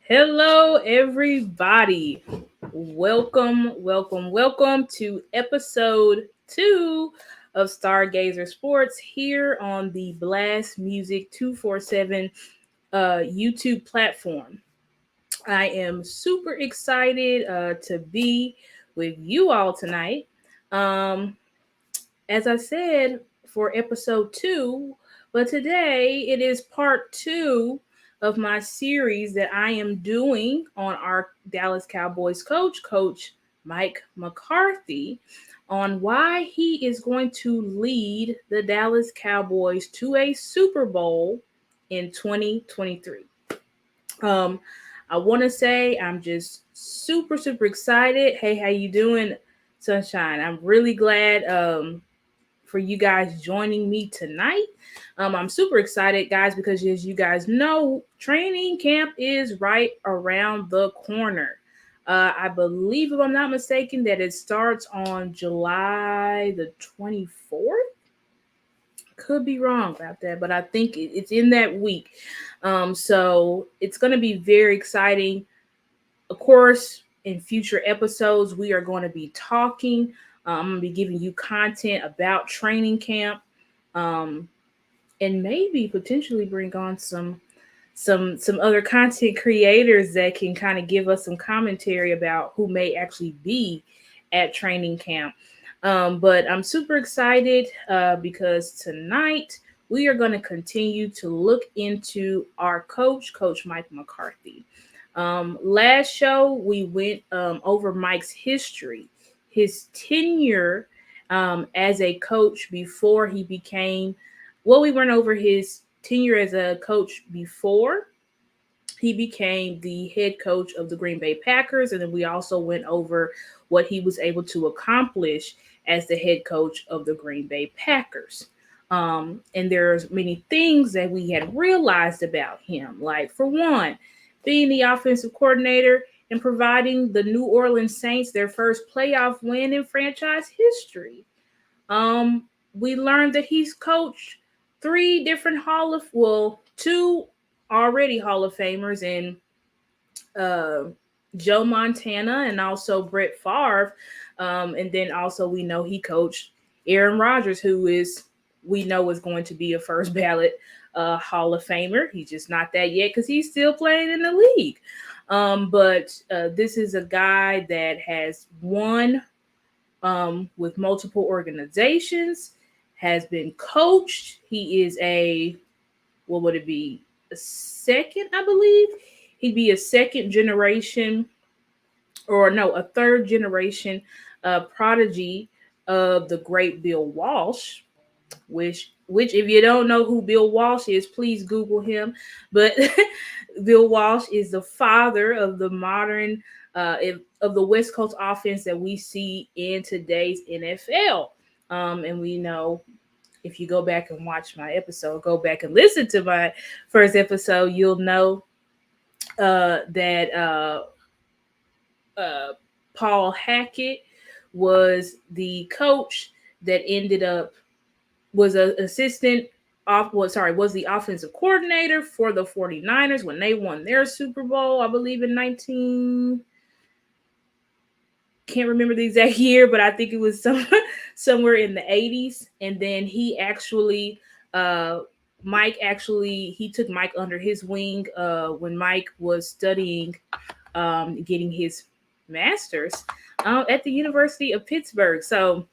Hello, everybody. Welcome to episode 2 of Stargazer Sports here on the Blast Music 247 YouTube platform. I am super excited to be with you all tonight. Um, as I said, for episode 2, but today it is part 2 of my series that I am doing on our Dallas Cowboys Coach Mike McCarthy, on why he is going to lead the Dallas Cowboys to a Super Bowl in 2023. Um, I want to say I'm just super excited. Hey, how you doing, Sunshine? I'm really glad for you guys joining me tonight. I'm super excited, guys, because as you guys know, training camp is right around the corner. I believe, if I'm not mistaken, that it starts on July the 24th. Could be wrong about that, but I think it's in that week. So it's going to be very exciting. Of course, in future episodes, we are going to be talking. I'm going to be giving you content about training camp, and maybe potentially bring on some other content creators that can kind of give us some commentary about who may actually be at training camp. But I'm super excited because tonight we are going to continue to look into our Coach Mike McCarthy. Last show, we went over Mike's history, his tenure as a coach before he became, we went over his tenure as a coach before he became the head coach of the Green Bay Packers. And then we also went over what he was able to accomplish as the head coach of the Green Bay Packers. And there's many things that we had realized about him. Like, for one, being the offensive coordinator and providing the New Orleans Saints their first playoff win in franchise history. We learned that he's coached three different two already Hall of Famers in Joe Montana and also Brett Favre. And then also we know he coached Aaron Rodgers, we know is going to be a first ballot Hall of Famer. He's just not that yet because he's still playing in the league. But this is a guy that has won with multiple organizations, has been coached. He is what would it be? A second, I believe. He'd be a second generation, or no, a third generation prodigy of the great Bill Walsh, which if you don't know who Bill Walsh is, please Google him. But Bill Walsh is the father of the modern of the West Coast offense that we see in today's NFL. And we know, if you go back and watch my episode, go back and listen to my first episode, you'll know that Paul Hackett was the coach that ended up was an assistant was the offensive coordinator for the 49ers when they won their Super Bowl, I believe in can't remember the exact year, but I think it was somewhere in the 80s. And then he took Mike under his wing when Mike was studying, getting his master's at the University of Pittsburgh. So,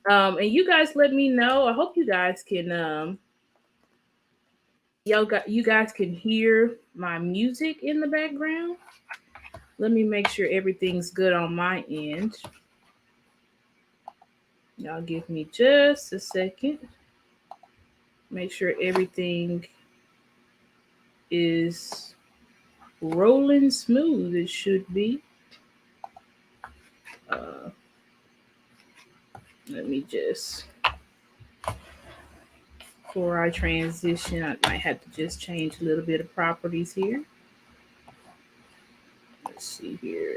and you guys let me know. I hope you guys can, you guys can hear my music in the background. Let me make sure everything's good on my end. Y'all give me just a second. Make sure everything is rolling smooth. It should be. Let me just, before I transition, I might have to just change a little bit of properties here. Let's see here.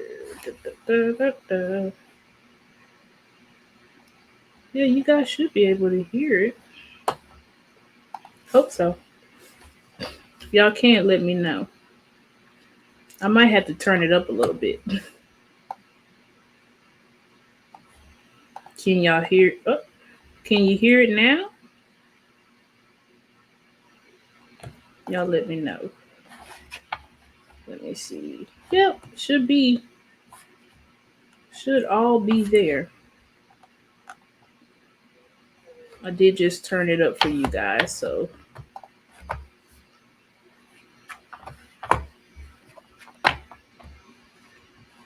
Yeah, you guys should be able to hear it. Hope so. If y'all can't, let me know. I might have to turn it up a little bit. Can y'all hear? Oh, can you hear it now? Y'all let me know. Let me see. Yep, should all be there. I did just turn it up for you guys, so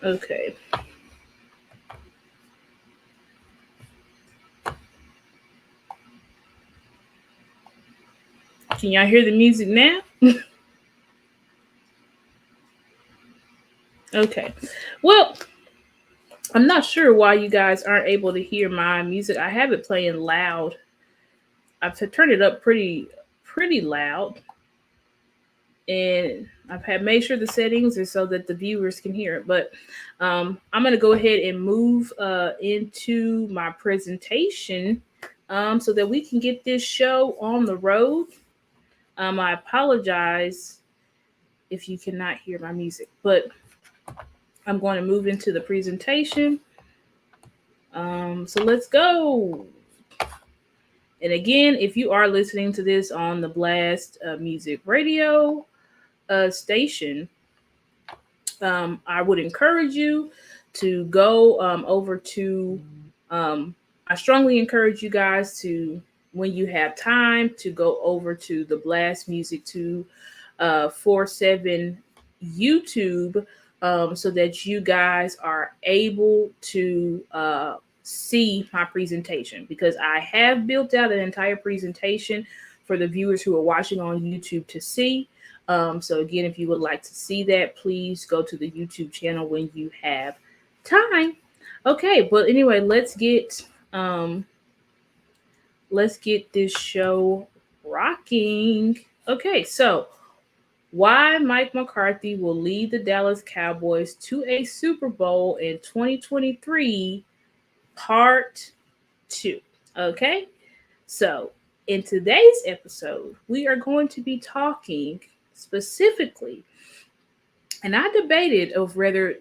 okay. Can y'all hear the music now? Okay. Well, I'm not sure why you guys aren't able to hear my music. I have it playing loud. I've turned it up pretty loud, and I've had made sure the settings are so that the viewers can hear it. But I'm gonna go ahead and move into my presentation so that we can get this show on the road. I apologize if you cannot hear my music, but I'm going to move into the presentation. So let's go. And again, if you are listening to this on the Blast Music Radio station, I would encourage you to go over to, I strongly encourage you guys to, when you have time, to go over to the Blast Music 247 YouTube so that you guys are able to see my presentation, because I have built out an entire presentation for the viewers who are watching on YouTube to see. So again, if you would like to see that, please go to the YouTube channel when you have time. Okay, but anyway, let's get this show rocking. Okay, so why Mike McCarthy will lead the Dallas Cowboys to a Super Bowl in 2023, part 2. Okay, so in today's episode, we are going to be talking specifically, and I debated of whether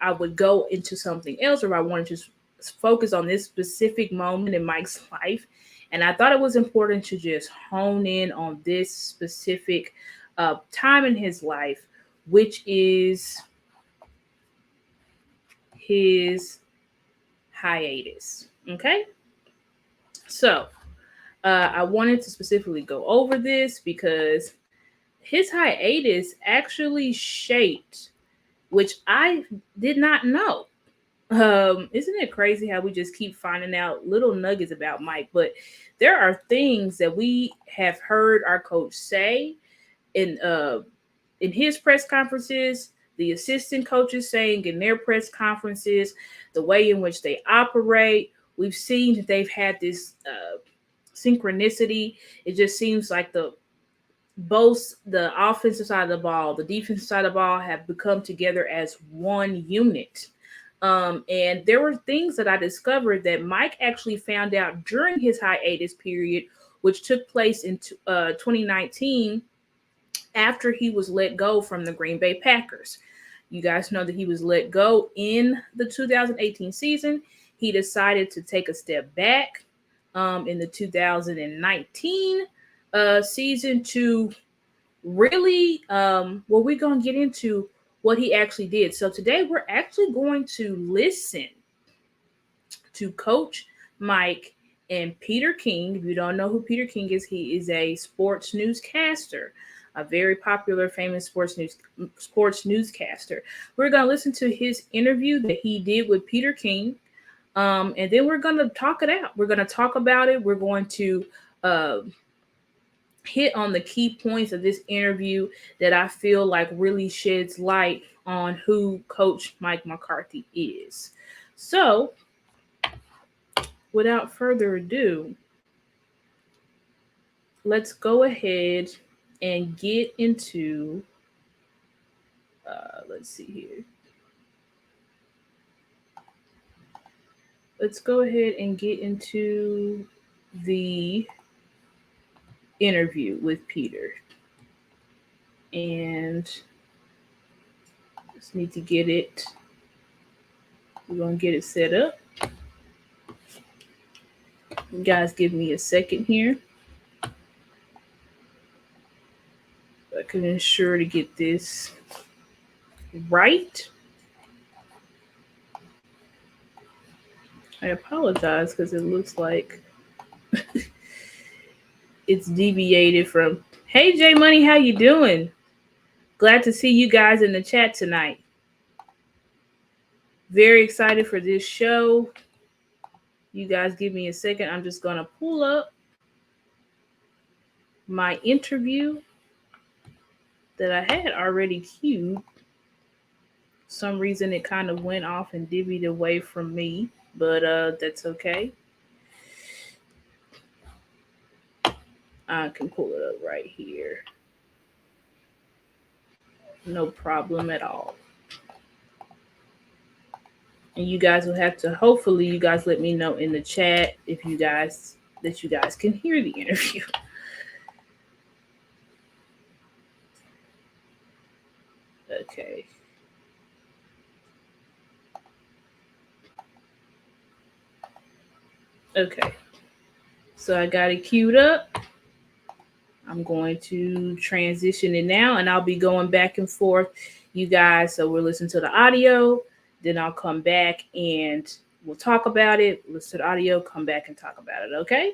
I would go into something else, or if I wanted to focus on this specific moment in Mike's life. And I thought it was important to just hone in on this specific time in his life, which is his hiatus. Okay, so I wanted to specifically go over this because his hiatus actually shaped, which I did not know. Isn't it crazy how we just keep finding out little nuggets about Mike? But there are things that we have heard our coach say in his press conferences, the assistant coaches saying in their press conferences, the way in which they operate. We've seen that they've had this synchronicity. It just seems like both the offensive side of the ball, the defensive side of the ball have become together as one unit. And there were things that I discovered that Mike actually found out during his hiatus period, which took place in 2019 after he was let go from the Green Bay Packers. You guys know that he was let go in the 2018 season. He decided to take a step back in the 2019 season to really, we're going to get into what he actually did. So today we're actually going to listen to Coach Mike and Peter King. If you don't know who Peter King is, he is a sports newscaster, a very popular, famous sports newscaster. We're going to listen to his interview that he did with Peter King, and then we're going to talk it out. We're going to talk about it. We're going to hit on the key points of this interview that I feel like really sheds light on who Coach Mike McCarthy is. So, without further ado, let's go ahead and get into, let's see here. Let's go ahead and get into the interview with Peter. And Just need to get it. We're going to get it set up. You guys give me a second here. I can ensure to get this right. I apologize because it looks like it's deviated from. Hey, J Money, how you doing? Glad to see you guys in the chat tonight. Very excited for this show. You guys give me a second. I'm just going to pull up my interview that I had already queued. Some reason it kind of went off and divvied away from me, but that's okay. I can pull it up right here. No problem at all. And you guys will have to, hopefully you guys let me know in the chat if you guys can hear the interview. Okay. Okay. So I got it queued up. I'm going to transition it now, and I'll be going back and forth, you guys. So we'll listen to the audio, then I'll come back and we'll talk about it. Listen to the audio, come back and talk about it, okay?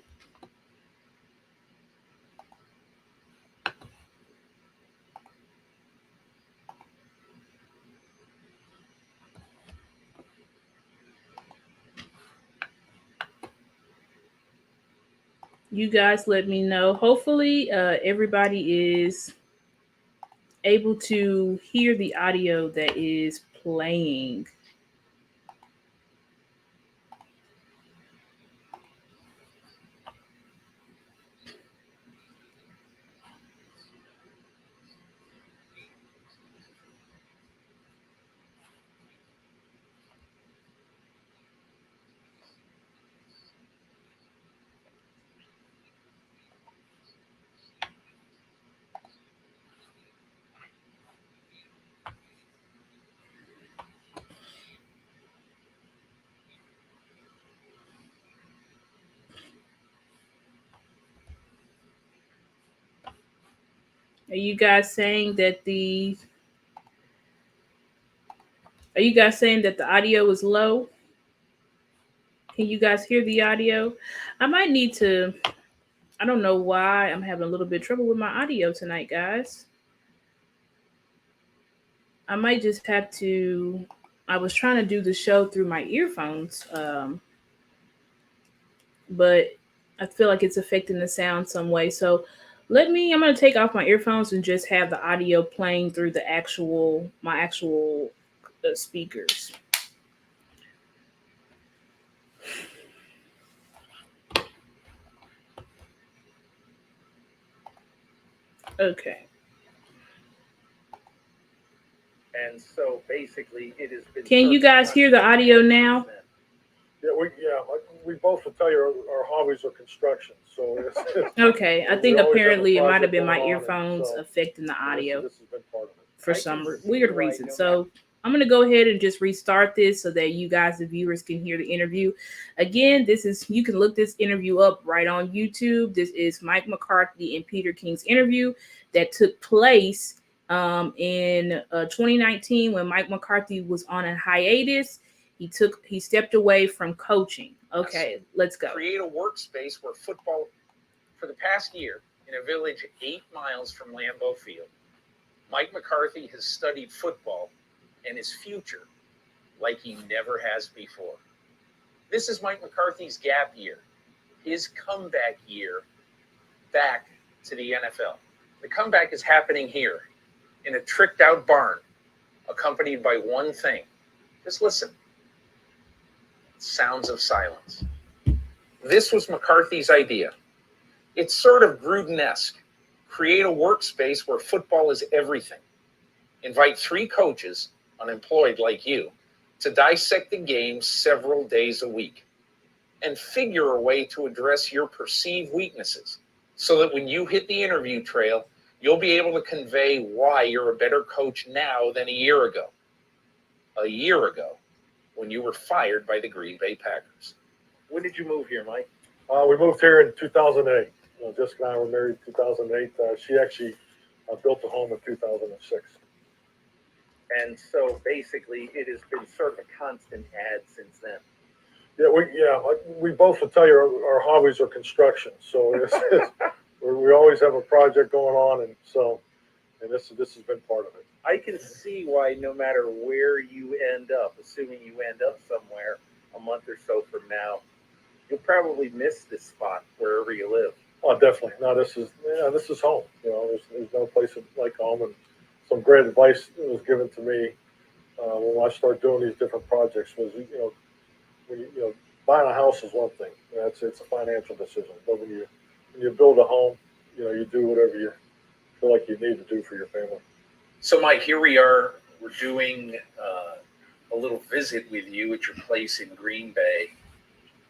You guys let me know. Hopefully everybody is able to hear the audio that is playing. Are you guys saying that the audio is low? Can you guys hear the audio? I might need to, I don't know why I'm having a little bit of trouble with my audio tonight, guys. I might just have to, I was trying to do the show through my earphones, but I feel like it's affecting the sound some way. So I'm going to take off my earphones and just have the audio playing through my actual speakers. Okay. And so basically it has been. Can you guys hear the audio now? Yeah, we both will tell you our hobbies are construction. So okay, I think apparently it might have been my earphones affecting the audio this has been part of it. for some weird reason. So I'm going to go ahead and just restart this so that you guys, the viewers, can hear the interview. Again, you can look this interview up right on YouTube. This is Mike McCarthy and Peter King's interview that took place in 2019 when Mike McCarthy was on a hiatus. He stepped away from coaching. Okay, let's go. Create a workspace where football, for the past year, in a village 8 miles from Lambeau Field, Mike McCarthy has studied football and his future like he never has before. This is Mike McCarthy's gap year, his comeback year back to the NFL. The comeback is happening here in a tricked out barn, accompanied by one thing. Just listen. Sounds of silence. This was McCarthy's idea. It's sort of Gruden-esque. Create a workspace where football is everything. Invite 3 coaches, unemployed like you, to dissect the game several days a week. And figure a way to address your perceived weaknesses so that when you hit the interview trail, you'll be able to convey why you're a better coach now than a year ago. a year ago when you were fired by the Green Bay Packers. When did you move here, Mike? We moved here in 2008. Jessica and I were married in 2008. She actually built a home in 2006. And so basically, it has been sort of a constant ad since then. We both will tell you our hobbies are construction. So we always have a project going on, and this has been part of it. I can see why no matter where you end up, assuming you end up somewhere a month or so from now, you'll probably miss this spot wherever you live. Oh, definitely. No, this is home. There's no place like home, and some great advice was given to me when I started doing these different projects was, when buying a house is one thing. It's a financial decision. But when you build a home, you do whatever you feel like you need to do for your family. So, Mike, here we are. We're doing a little visit with you at your place in Green Bay,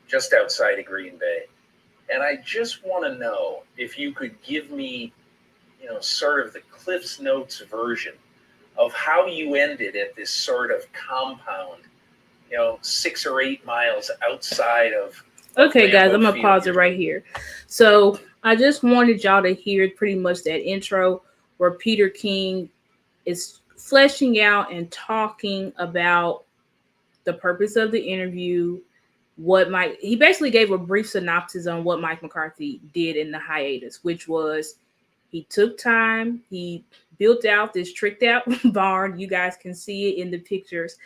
just outside of Green Bay. And I just want to know if you could give me, sort of the Cliff's Notes version of how you ended at this sort of compound, 6 or 8 miles outside of Okay, Lambeau guys, I'm going to Field. pause it right here. So I just wanted y'all to hear pretty much that intro where Peter King is fleshing out and talking about the purpose of the interview, he basically gave a brief synopsis on what Mike McCarthy did in the hiatus, which was he took time, he built out this tricked out barn. You guys can see it in the pictures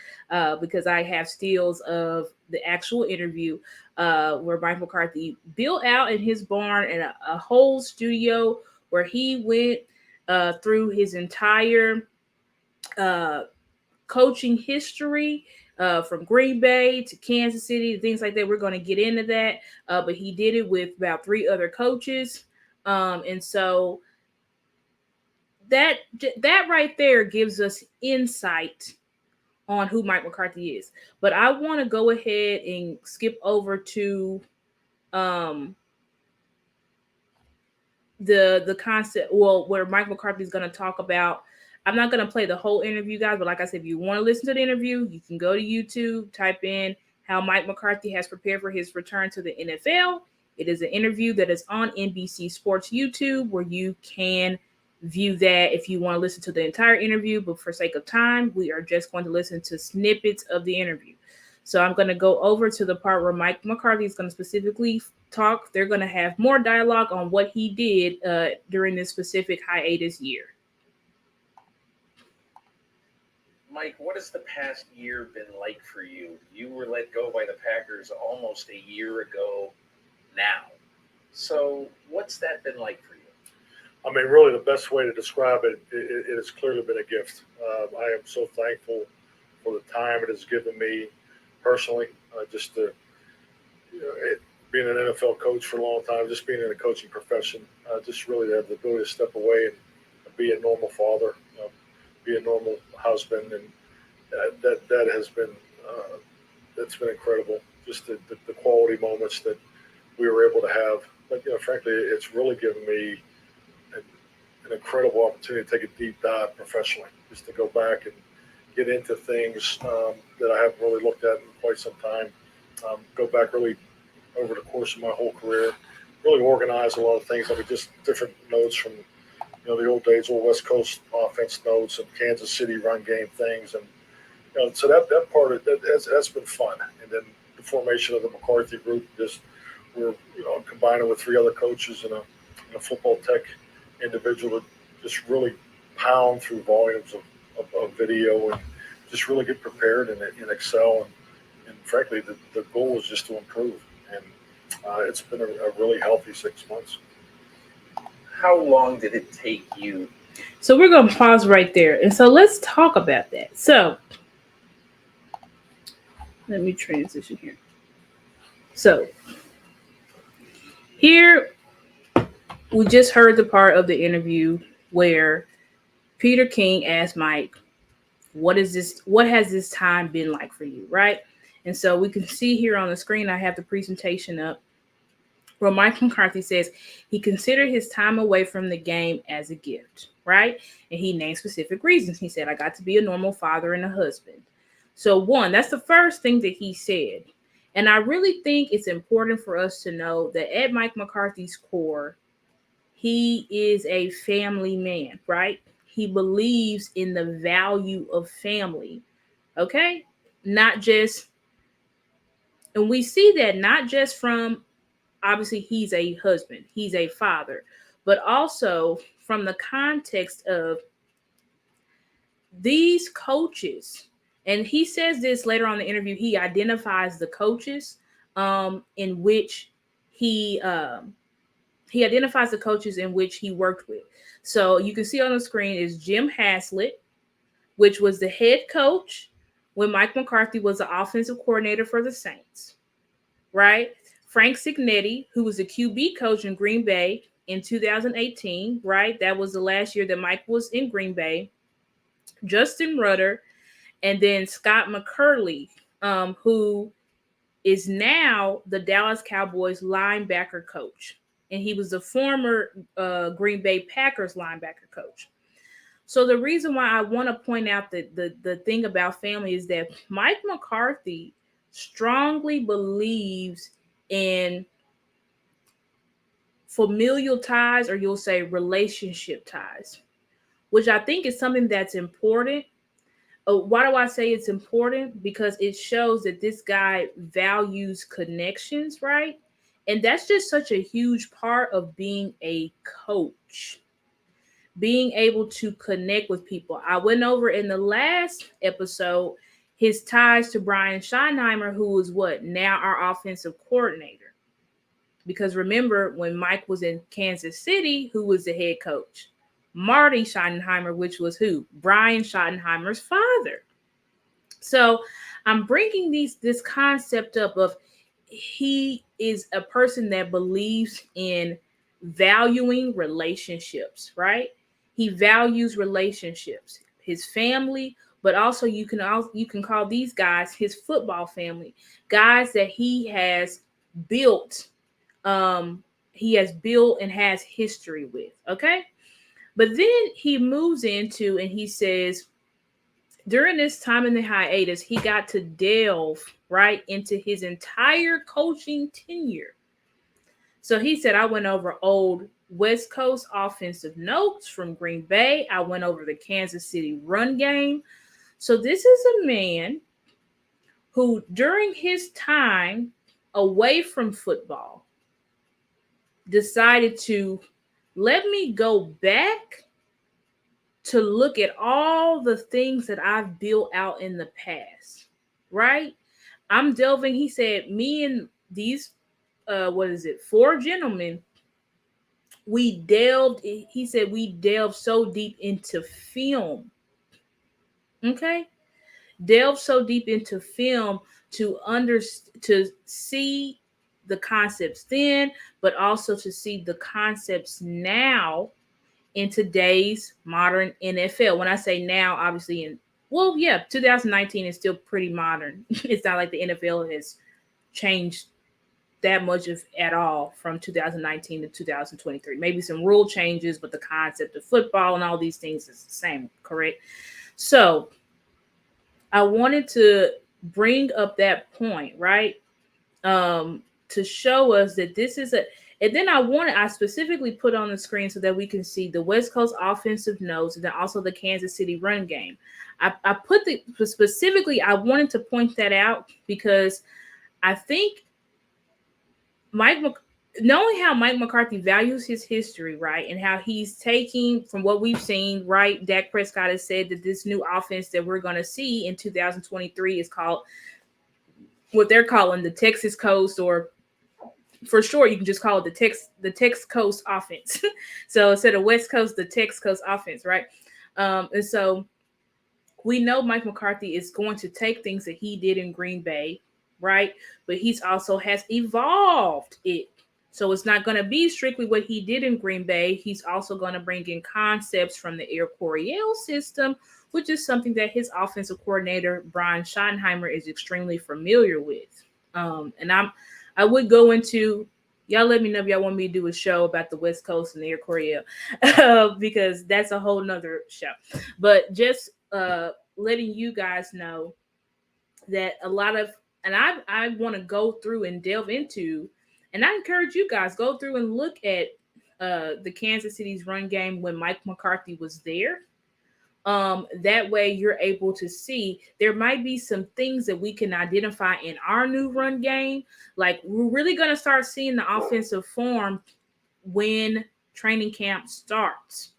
because I have stills of the actual interview where Mike McCarthy built out in his barn and a whole studio where he went through his entire coaching history from Green Bay to Kansas City, things like that. We're going to get into that, but he did it with about 3 other coaches, and so that right there gives us insight on who Mike McCarthy is. But I want to go ahead and skip over to the concept, where Mike McCarthy is going to talk about. I'm not going to play the whole interview, guys, but like I said, if you want to listen to the interview, you can go to YouTube, type in how Mike McCarthy has prepared for his return to the NFL. It is an interview that is on NBC Sports YouTube where you can view that if you want to listen to the entire interview. But for sake of time, we are just going to listen to snippets of the interview. So I'm going to go over to the part where Mike McCarthy is going to specifically talk. They're going to have more dialogue on what he did during this specific hiatus year. Mike, what has the past year been like for you? You were let go by the Packers almost a year ago now. So what's that been like for you? I mean, really, the best way to describe it, it has clearly been a gift. I am so thankful for the time it has given me personally, just to, being an NFL coach for a long time, just being in the coaching profession, just really have the ability to step away and be a normal father, be a normal husband, and that has been that's been incredible. Just the quality moments that we were able to have. But frankly, it's really given me an incredible opportunity to take a deep dive professionally, just to go back and get into things that I haven't really looked at in quite some time. Go back really over the course of my whole career, really organize a lot of things. I mean, just different notes from the old days, old West Coast offense notes and Kansas City run game things, and so that part of that's been fun. And then the formation of the McCarthy group, just we're combining with 3 other coaches and a football tech individual to just really pound through volumes of video and just really get prepared and excel. And frankly, the goal is just to improve. And it's been a really healthy 6 months. How long did it take you? So we're going to pause right there. And so let's talk about that. So let me transition here. So here we just heard the part of the interview where Peter King asked Mike, what has this time been like for you, right? And so we can see here on the screen, I have the presentation up, where Mike McCarthy says he considered his time away from the game as a gift, right? And he named specific reasons. He said, I got to be a normal father and a husband. So one, that's the first thing that he said. And I really think it's important for us to know that at Mike McCarthy's core, he is a family man, right? He believes in the value of family. Okay? Not just, and we see that not just from, obviously he's a husband, he's a father, but also from the context of these coaches. And he says this later on in the interview, he identifies the coaches in which he identifies the coaches in which he worked with. So you can see on the screen is Jim Haslett, which was the head coach when Mike McCarthy was the offensive coordinator for the Saints, right? Frank Cignetti, who was the QB coach in Green Bay in 2018, right? That was the last year that Mike was in Green Bay. Justin Rudder, and then Scott McCurley, who is now the Dallas Cowboys linebacker coach. And he was the former Green Bay Packers linebacker coach. So the reason why I want to point out that the thing about family is that Mike McCarthy strongly believes in familial ties, or you'll say relationship ties, which I think is something that's important. Why do I say it's important? Because it shows that this guy values connections, right? And that's just such a huge part of being a coach, being able to connect with people. I went over in the last episode his ties to Brian Schottenheimer, who was now our offensive coordinator. Because remember, when Mike was in Kansas City, who was the head coach? Marty Schottenheimer, which was who? Brian Schottenheimer's father. So I'm bringing this concept up of he is a person that believes in valuing relationships, right? He values relationships, his family, but also you can call these guys his football family, guys that he has built, and has history with. Okay. But then he moves into, and he says, during this time in the hiatus, he got to delve right into his entire coaching tenure. So he said, I went over old West Coast offensive notes from Green Bay. I went over the Kansas City run game. So this is a man who, during his time away from football, decided to let me go back to look at all the things that I've built out in the past, right? I'm delving, he said, me and these, 4 gentlemen, we delved so deep into film, okay? Delved so deep into film to see the concepts then, but also to see the concepts now in today's modern NFL. When I say now, obviously 2019 is still pretty modern. It's not like the NFL has changed that much at all from 2019 to 2023. Maybe some rule changes, but the concept of football and all these things is the same, correct? So I wanted to bring up that point, right? To show us that this is and then I specifically put on the screen so that we can see the West Coast offensive notes and then also the Kansas City run game. I put specifically, I wanted to point that out because I think knowing how Mike McCarthy values his history, right, and how he's taking, from what we've seen, right, Dak Prescott has said that this new offense that we're going to see in 2023 is called what they're calling the Texas Coast, or for short, you can just call it the Texas Coast offense. So instead of West Coast, the Texas Coast offense, right? And so we know Mike McCarthy is going to take things that he did in Green Bay, right? But he's also has evolved it. So it's not going to be strictly what he did in Green Bay. He's also going to bring in concepts from the Air Coryell system, which is something that his offensive coordinator, Brian Schottenheimer, is extremely familiar with. And I would go into, y'all let me know if y'all want me to do a show about the West Coast and the Air Coryell, because that's a whole nother show. But just letting you guys know that a lot of, and I want to go through and delve into, and I encourage you guys, go through and look at the Kansas City's run game when Mike McCarthy was there. That way you're able to see there might be some things that we can identify in our new run game. Like, we're really going to start seeing the offensive form when training camp starts.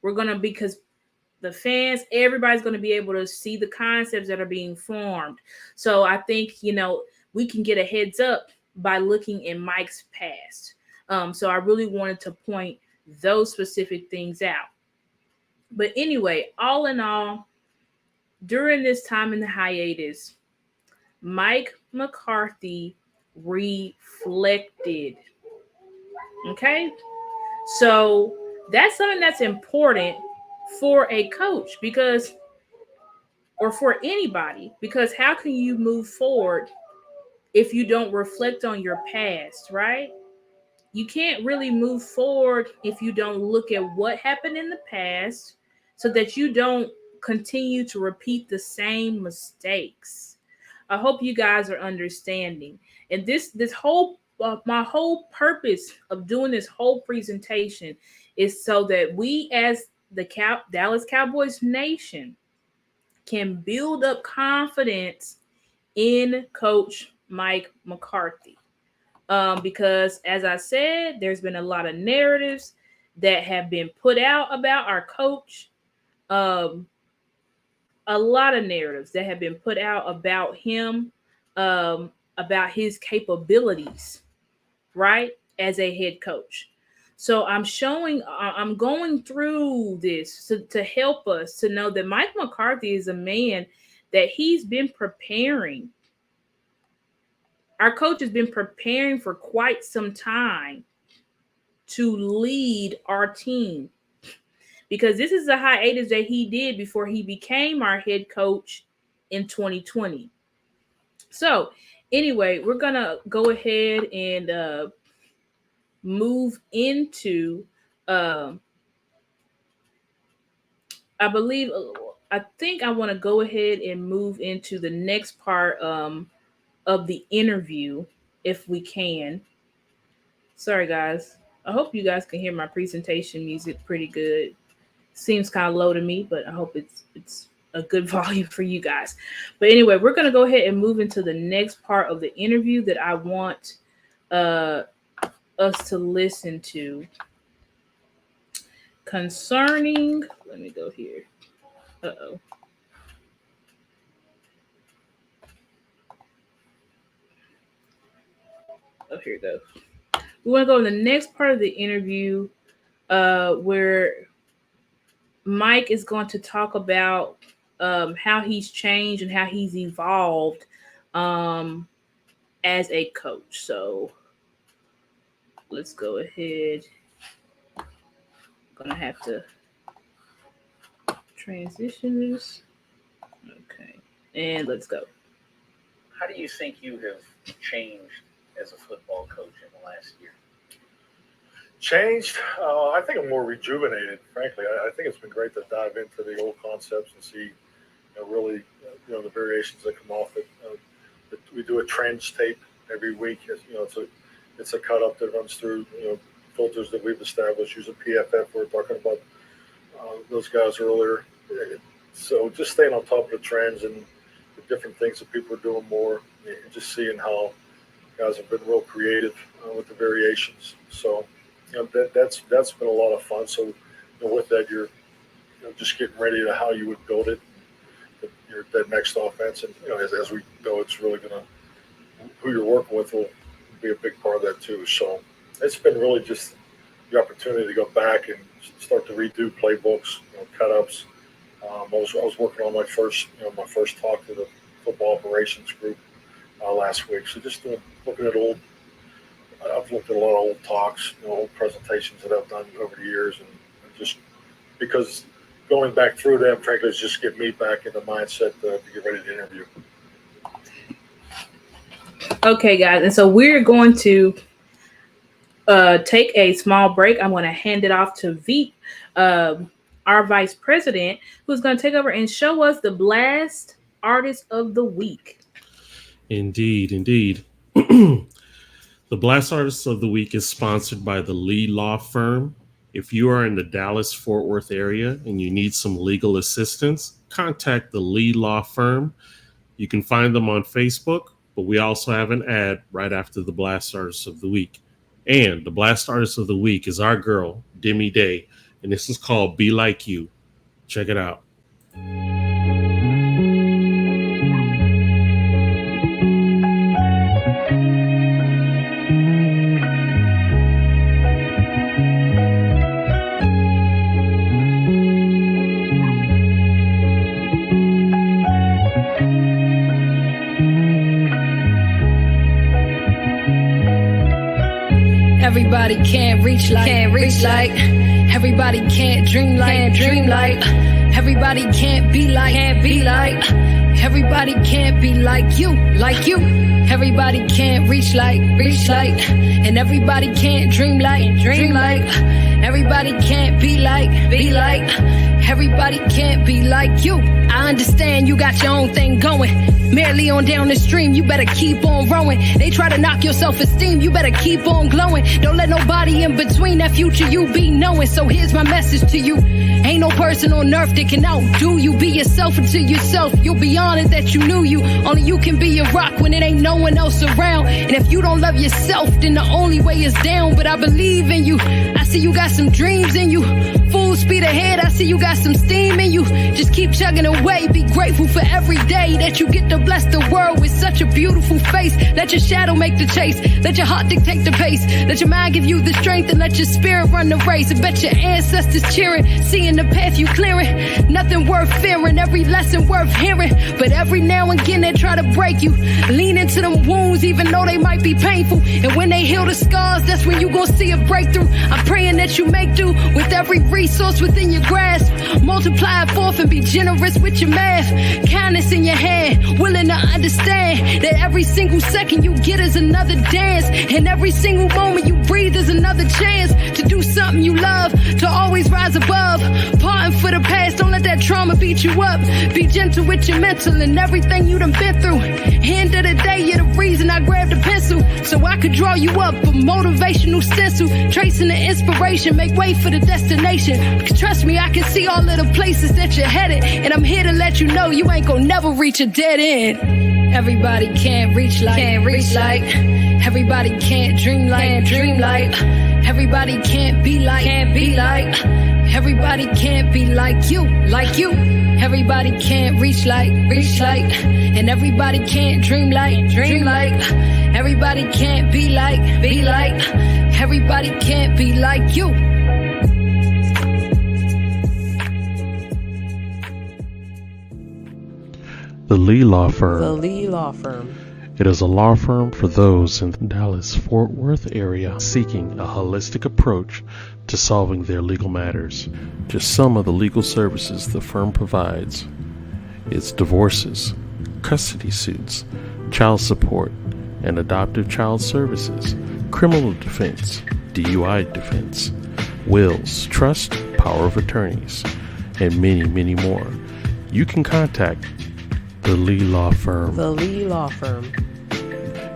We're going to, because the fans, everybody's going to be able to see the concepts that are being formed. So I think, we can get a heads up by looking in Mike's past. So I really wanted to point those specific things out. But anyway, all in all, during this time in the hiatus, Mike McCarthy reflected. Okay? So that's something that's important for a coach, because, or for anybody, because how can you move forward if you don't reflect on your past, right? You can't really move forward if you don't look at what happened in the past, so that you don't continue to repeat the same mistakes. I hope you guys are understanding. And this whole my whole purpose of doing this whole presentation is so that we, as the Dallas Cowboys nation, can build up confidence in Coach Mike McCarthy. Because, as I said, there's been a lot of narratives that have been put out about our coach. A lot of narratives that have been put out about him, about his capabilities, right, as a head coach. So I'm going through this to help us to know that Mike McCarthy is a man that he's been preparing. Our coach has been preparing for quite some time to lead our team, because this is a hiatus that he did before he became our head coach in 2020. So anyway, we're going to go ahead and move into, I think I want to go ahead and move into the next part of the interview, if we can. Sorry, guys. I hope you guys can hear my presentation music pretty good. Seems kind of low to me, but I hope it's a good volume for you guys. But anyway, we're going to go ahead and move into the next part of the interview that I want us to listen to concerning, let me go here. Uh-oh. Oh, here it goes. We want to go to the next part of the interview where Mike is going to talk about how he's changed and how he's evolved as a coach. So let's go ahead. I'm going to have to transition this. Okay. And let's go. How do you think you have changed as a football coach in the last year? Changed? I think I'm more rejuvenated, frankly. I think it's been great to dive into the old concepts and see really the variations that come off it. We do a trends tape every week. It's a cut up that runs through filters that we've established using PFF. We were talking about those guys earlier. So just staying on top of the trends and the different things that people are doing more, and just seeing how guys have been real creative with the variations. So that's been a lot of fun. So with that, you're just getting ready to how you would build it, that next offense, and as we go, it's really gonna, who you're working with will be a big part of that too. So it's been really just the opportunity to go back and start to redo playbooks, cut ups. I was working on my first talk to the football operations group last week. So just looking at I've looked at a lot of old talks, old presentations that I've done over the years, and just because going back through them, frankly, is just get me back in the mindset to get ready to interview. Okay, guys, and so we're going to take a small break. I'm going to hand it off to Veep, our vice president, who's going to take over and show us the Blast Artist of the Week. Indeed, indeed. The Blast Artist of the Week is sponsored by the Lee Law Firm. If you are in the Dallas-Fort Worth area and you need some legal assistance, contact the Lee Law Firm. You can find them on Facebook, but we also have an ad right after the Blast Artist of the Week. And the Blast Artist of the Week is our girl, Demi Day, and this is called Be Like You. Check it out. Everybody can't reach like, everybody can't dream like, everybody can't be like, everybody can't be like you. Everybody can't reach like, and everybody can't dream like, everybody can't be like, everybody can't be like you. I understand you got your own thing going, merely on down the stream, you better keep on rowing. They try to knock your self-esteem, you better keep on glowing. Don't let nobody in between that future you be knowing. So here's my message to you. Ain't no person on earth that can outdo you. Be yourself unto yourself. You'll be honored that you knew you. Only you can be your rock when it ain't no one else around. And if you don't love yourself, then the only way is down. But I believe in you. I see you got some dreams in you. Full speed ahead, I see you got some steam in you. Just keep chugging away. Be grateful for every day that you get to bless the world with such a beautiful face. Let your shadow make the chase. Let your heart dictate the pace. Let your mind give you the strength and let your spirit run the race. I bet your ancestors cheering, seeing the path you clearing. Nothing worth fearing, every lesson worth hearing. But every now and again they try to break you. Lean into them wounds even though they might be painful. And when they heal the scars, that's when you gon' see a breakthrough. I'm praying that you make do with every resource within your grasp. Multiply it forth and be generous with your math. Kindness in your hand, willing to understand that every single second you get is another dance. And every single moment you breathe is another chance to do something you love, to always rise above. Parting for the past, don't let that trauma beat you up. Be gentle with your mental and everything you done been through. End of the day, you're the reason I grabbed a pencil, so I could draw you up a motivational stencil. Tracing the inspiration, make way for the destination. Because trust me, I can see all of the places that you're headed. And I'm here to let you know you ain't gonna never reach a dead end. Everybody can't reach like, everybody can't dream like, everybody can't be like, everybody can't be like you. Everybody can't reach like, and everybody can't dream like, everybody can't be like, everybody can't be like you. The Lee Law Firm. The Lee Law Firm. It is a law firm for those in the Dallas-Fort Worth area seeking a holistic approach to solving their legal matters. Just some of the legal services the firm provides. It's divorces, custody suits, child support, and adoptive child services, criminal defense, DUI defense, wills, trust, power of attorneys, and many, many more. You can contact the Lee Law Firm. The Lee Law Firm.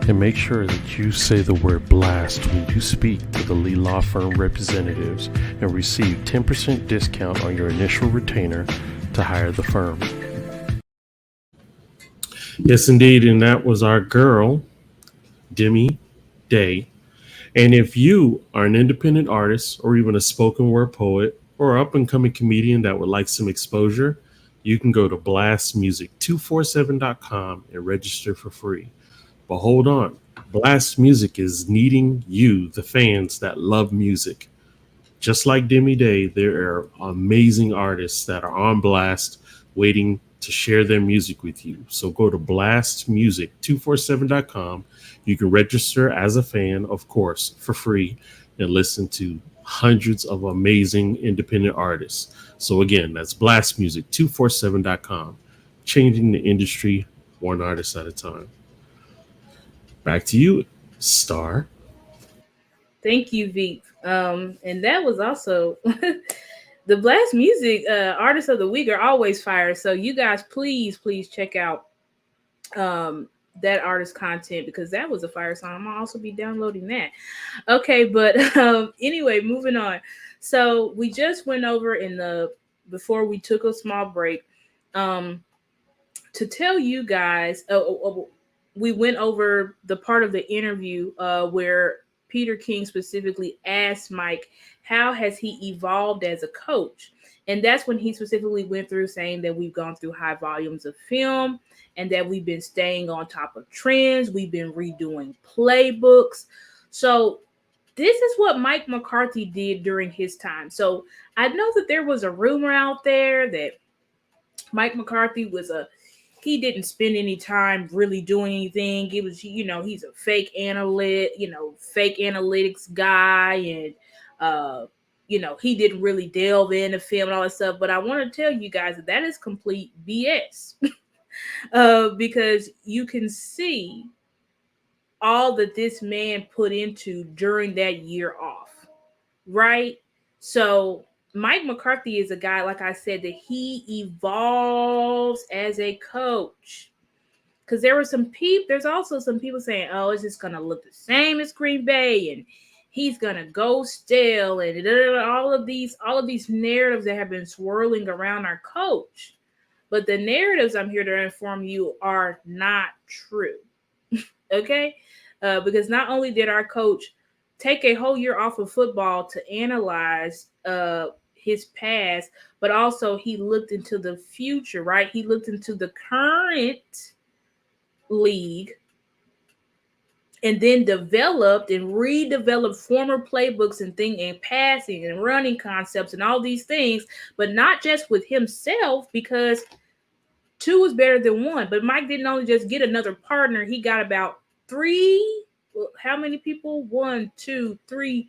And make sure that you say the word blast when you speak to the Lee Law Firm representatives and receive 10% discount on your initial retainer to hire the firm. Yes, indeed. And that was our girl, Demi Day. And if you are an independent artist or even a spoken word poet or up-and-coming comedian that would like some exposure, you can go to blastmusic247.com and register for free. But hold on, Blast Music is needing you, the fans that love music. Just like Demi Day, there are amazing artists that are on Blast waiting to share their music with you. So go to blastmusic247.com. You can register as a fan, of course, for free and listen to hundreds of amazing independent artists. So again, that's blastmusic247.com, changing the industry one artist at a time. Back to you, Star. Thank you, Veep. And that was also the Blast Music Artists of the Week are always fire. So you guys, please check out that artist content because that was a fire song. I'm gonna also be downloading that. Okay, but anyway, moving on. So we just went over before we took a small break, to tell you guys. We went over the part of the interview where Peter King specifically asked Mike, how has he evolved as a coach? And that's when he specifically went through saying that we've gone through high volumes of film and that we've been staying on top of trends. We've been redoing playbooks. So this is what Mike McCarthy did during his time. So I know that there was a rumor out there that Mike McCarthy he didn't spend any time really doing anything. It was, he's a fake analytics guy. And, he didn't really delve into film and all that stuff. But I want to tell you guys that is complete BS. Because you can see all that this man put into during that year off, right? So Mike McCarthy is a guy, like I said, that he evolves as a coach. Because there's also some people saying, oh, it's just going to look the same as Green Bay and he's going to go stale and all of these narratives that have been swirling around our coach. But the narratives I'm here to inform you are not true. Okay? Because not only did our coach take a whole year off of football to analyze his past, but also he looked into the future, right? He looked into the current league and then developed and redeveloped former playbooks and passing and running concepts and all these things, but not just with himself, because 2 is better than 1. But Mike didn't only just get another partner, he got about 3. How many people? 1, 2, 3,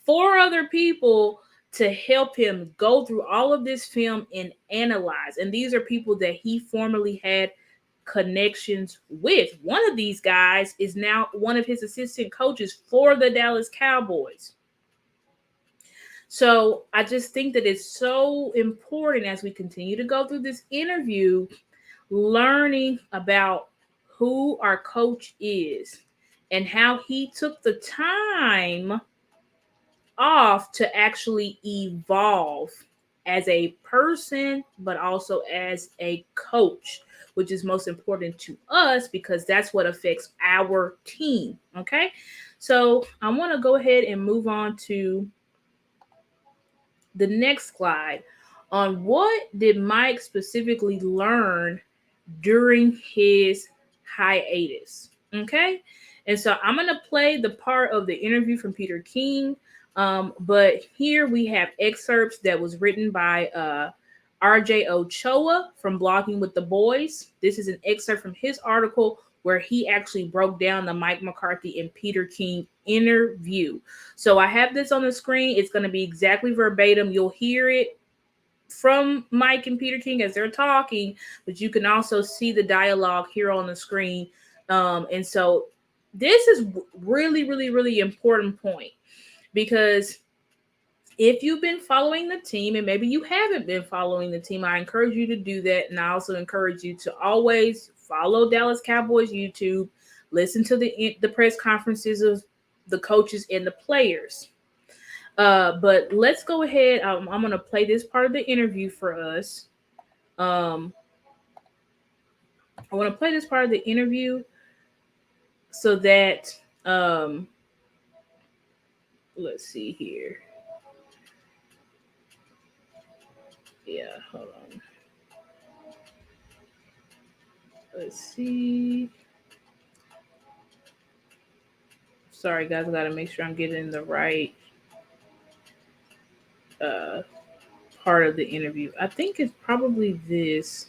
4 other people to help him go through all of this film and analyze. And these are people that he formerly had connections with. One of these guys is now one of his assistant coaches for the Dallas Cowboys. So I just think that it's so important as we continue to go through this interview, learning about who our coach is and how he took the time off to actually evolve as a person, but also as a coach, which is most important to us because that's what affects our team. Okay, so I want to go ahead and move on to the next slide on what did Mike specifically learn during his hiatus. Okay, and so I'm going to play the part of the interview from Peter King. But here we have excerpts that was written by RJ Ochoa from Blogging with the Boys. This is an excerpt from his article where he actually broke down the Mike McCarthy and Peter King interview. So I have this on the screen. It's going to be exactly verbatim. You'll hear it from Mike and Peter King as they're talking, but you can also see the dialogue here on the screen. And so this is really, really, really important point. Because if you've been following the team and maybe you haven't been following the team, I encourage you to do that. And I also encourage you to always follow Dallas Cowboys YouTube, listen to the press conferences of the coaches and the players. But let's go ahead. I'm going to play this part of the interview for us. I want to play this part of the interview so that let's see here. Yeah, hold on. Let's see. Sorry, guys. I got to make sure I'm getting the right part of the interview. I think it's probably this.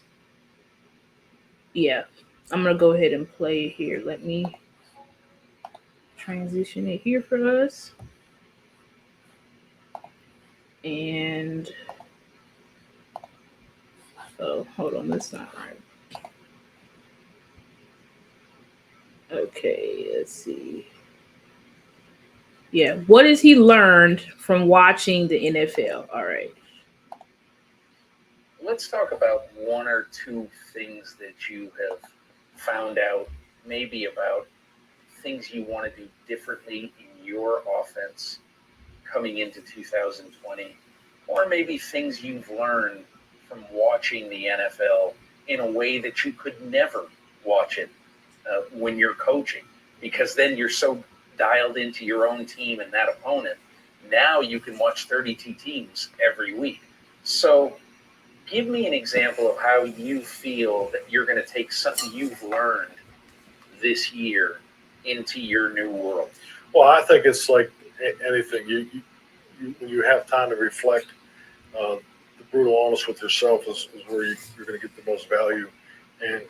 Yeah, I'm going to go ahead and play it here. Let me transition it here for us. And oh, hold on, that's not right. Okay, let's see. Yeah, what has he learned from watching the NFL? All right. Let's talk about 1 or 2 things that you have found out maybe about things you want to do differently in your offense coming into 2020, or maybe things you've learned from watching the NFL in a way that you could never watch it when you're coaching, because then you're so dialed into your own team and that opponent. Now you can watch 32 teams every week. So give me an example of how you feel that you're going to take something you've learned this year into your new world. Well, I think it's like anything. When you have time to reflect, the brutal honest with yourself is where you're going to get the most value. And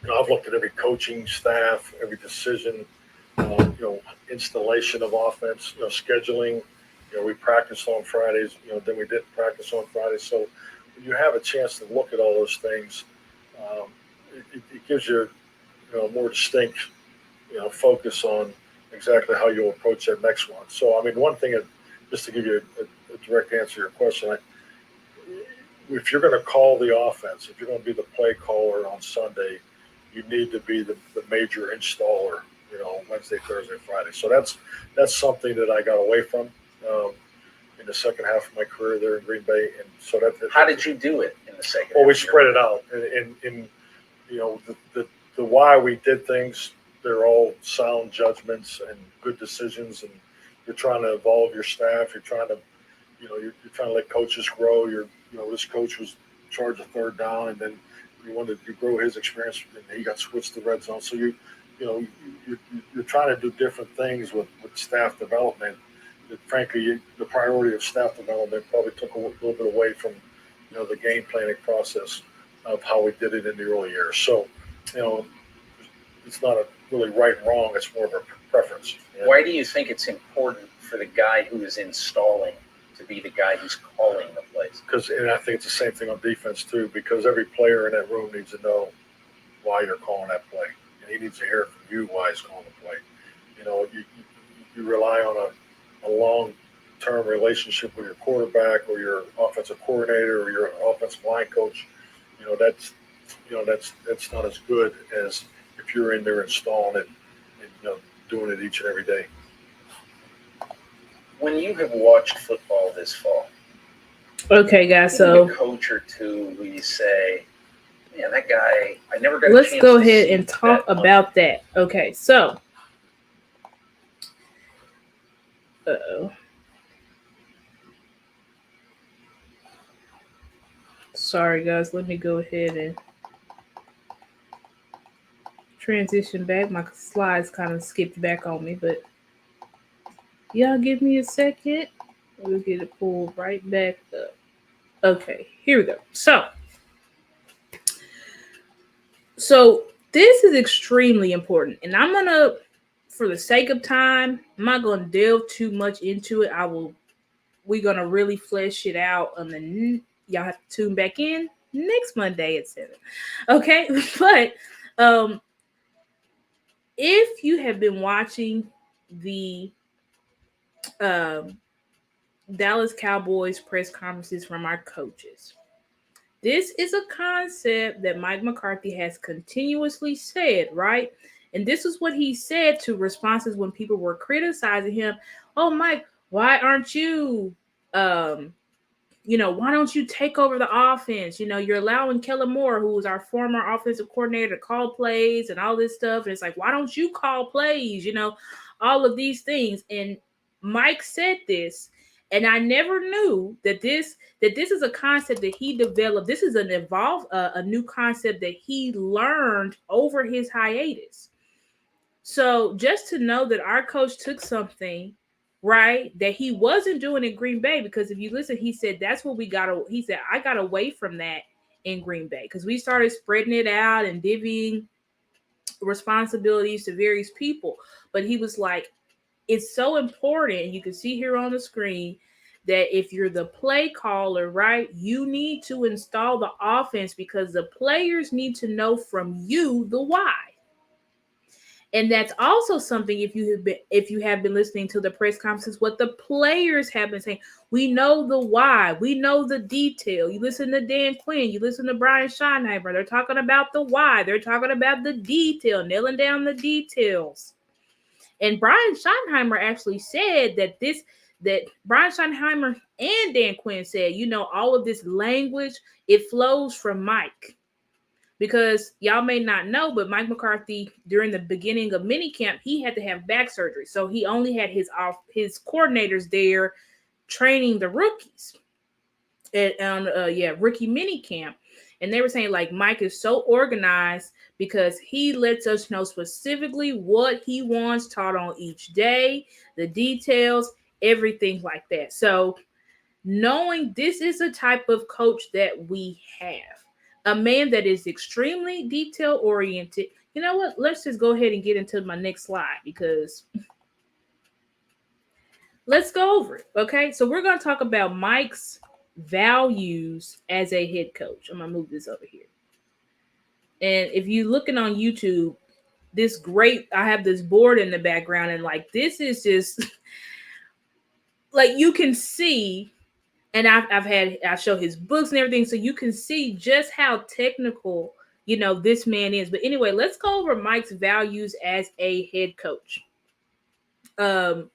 I've looked at every coaching staff, every decision, installation of offense, scheduling. We practiced on Fridays, then we didn't practice on Fridays. So when you have a chance to look at all those things, it gives you, more distinct, focus on exactly how you'll approach that next one. So, I mean, one thing, just to give you a direct answer to your question, if you're going to call the offense, if you're going to be the play caller on Sunday, you need to be the major installer, Wednesday, Thursday, Friday. So that's something that I got away from in the second half of my career there in Green Bay. And so how did you do it in the second? Well, we spread it out, and the why we did things. They're all sound judgments and good decisions, and you're trying to evolve your staff. You're trying to, you're trying to let coaches grow. This coach was in charge of third down, and then you wanted to grow his experience, and he got switched to red zone. So you're trying to do different things with staff development. That frankly, the priority of staff development probably took a little bit away from, the game planning process of how we did it in the early years. So, it's not a really right and wrong. It's more of a preference. Why do you think it's important for the guy who is installing to be the guy who's calling the plays? And I think it's the same thing on defense too, because every player in that room needs to know why you're calling that play, and he needs to hear from you why he's calling the play. You rely on a long-term relationship with your quarterback or your offensive coordinator or your offensive line coach. That's not as good as if you're in there installing it and doing it each and every day. When you have watched football this fall, okay, guys, so a coach or two who you say, "Man, that guy, I never got." Let's go ahead and talk about that. Okay, so, sorry, guys. Let me go ahead and transition back. My slides kind of skipped back on me, but y'all give me a second. We'll get it pulled right back up. Okay, here we go. So this is extremely important, and I'm gonna, for the sake of time, I'm not gonna delve too much into it. We're gonna really flesh it out, and then y'all have to tune back in next Monday at 7. Okay, but if you have been watching the Dallas Cowboys press conferences from our coaches, this is a concept that Mike McCarthy has continuously said, right? And this is what he said to responses when people were criticizing him. Oh, Mike, why aren't you, why don't you take over the offense? You're allowing Kellen Moore, who was our former offensive coordinator, to call plays and all this stuff. And it's like, why don't you call plays? All of these things. And Mike said this, and I never knew that this is a concept that he developed. This is a new concept that he learned over his hiatus. So just to know that our coach took something, right, that he wasn't doing in Green Bay, because if you listen, he said that's what he said, I got away from that in Green Bay because we started spreading it out and divvying responsibilities to various people. But he was like, it's so important, you can see here on the screen, that if you're the play caller, right, you need to install the offense because the players need to know from you the why. And that's also something, if you have been listening to the press conferences, what the players have been saying. We know the why, we know the detail. You listen to Dan Quinn, you listen to Brian Schottenheimer, they're talking about the why, they're talking about the detail, nailing down the details. And Brian Schottenheimer actually said that Brian Schottenheimer and Dan Quinn said, all of this language, it flows from Mike. Because y'all may not know, but Mike McCarthy, during the beginning of minicamp, he had to have back surgery. So he only had his coordinators there training the rookies at rookie minicamp. And they were saying, like, Mike is so organized because he lets us know specifically what he wants taught on each day, the details, everything like that. So knowing this is the type of coach that we have, a man that is extremely detail oriented. You know what? Let's just go ahead and get into my next slide, because let's go over it. Okay. So we're going to talk about Mike's values as a head coach. I'm going to move this over here. And if you're looking on YouTube, I have this board in the background, and like, this is just like, you can see. And I show his books and everything, so you can see just how technical, this man is. But anyway, let's go over Mike's values as a head coach. Let